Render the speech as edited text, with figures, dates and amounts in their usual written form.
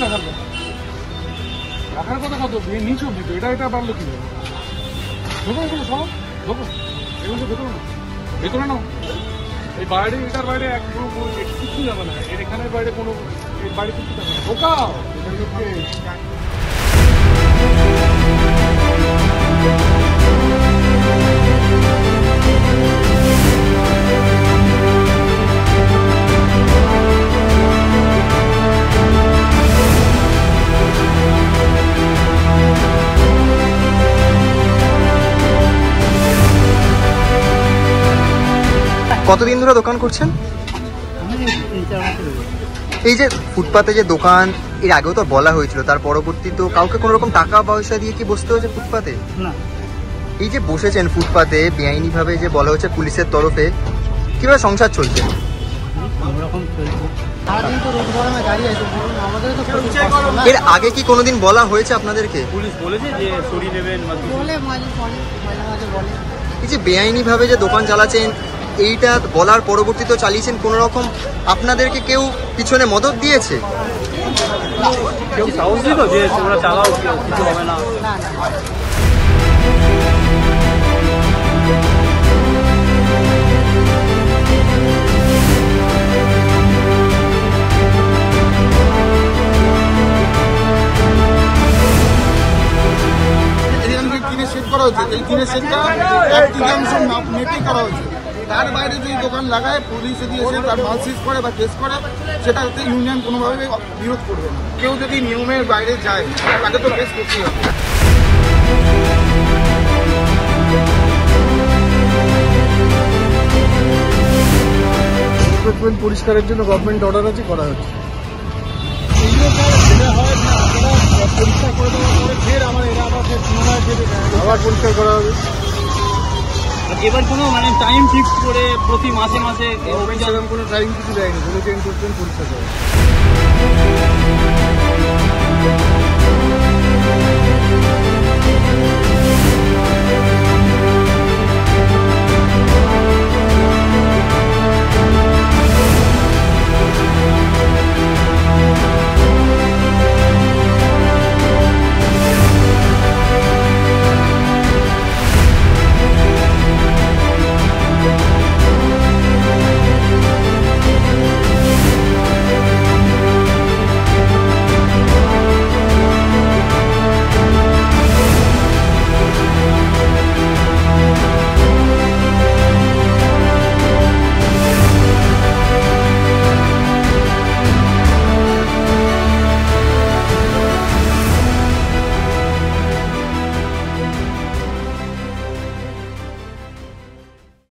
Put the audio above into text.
রাখার কথা, রাখার কথা কত নিচু অব্দি তো, এটা বাড়লো কি ঢোকো, এগুলো সব ঢোকো, এগুলো ভেতরে না, ভেতরে নাও। এই বাইরে, এটার বাইরে কিছু যাবে না, এর এখানের বাইরে কোনো বাড়ি কিছু যাবে না, ঢোকাও। কতদিন ধরে দোকান করছেন? এই যে ফুটপাতে যে দোকান, এর আগেও তো বলা হয়েছিল, তার পরবর্তী তো কাউকে কোনো রকম টাকা পয়সা দিয়ে কি বসতে হয়েছে ফুটপাতে? না। এই যে বসেছেন ফুটপাতে বেআইনি ভাবে, যে বলা হচ্ছে পুলিশের তরফে, কিভাবে সংসার চলছে? এর আগে কি কোনোদিন বলা হয়েছে আপনাদেরকে? পুলিশ বলেছে যে সরিয়ে নেবেন, এই যে বেআইনি ভাবে যে দোকান চালাচ্ছেন, এইটা বলার পরবর্তীতে চালিয়েছেন, কোনো রকম আপনাদেরকে কেউ পিছনে মদত দিয়েছে? কেউ সাহস দিল যে তোমরা চালাও, কিছু হবে না? সেট করা হচ্ছে, এই টিনের সেটটা এক তৃতীয়াংশ নেটেই করা হচ্ছে। তার বাইরে যদি দোকান লাগায়, পুলিশ যদি এসে তার মাল সিজ করে বা কেস করে, সেটাতে ইউনিয়ন কোনোভাবে বিরোধ করবে না। কেউ যদি নিয়মের বাইরে যায় তাকে তো কেস করতেই হবে। এনক্রোচমেন্ট পরিষ্কারের জন্য গভর্নমেন্ট অর্ডার আছে, করা হচ্ছে। পরিষ্কার করে দেওয়ার পরে ফের আমার এরা আবার পুনরায় আবার পরিষ্কার করা হবে। এবার কোনো টাইম ফিক্স করে প্রতি মাসে মাসে সেরকম কোনো টাইম কিছু দেয়নি, বলেছে এনক্রোচমেন্ট পরিষ্কার করা।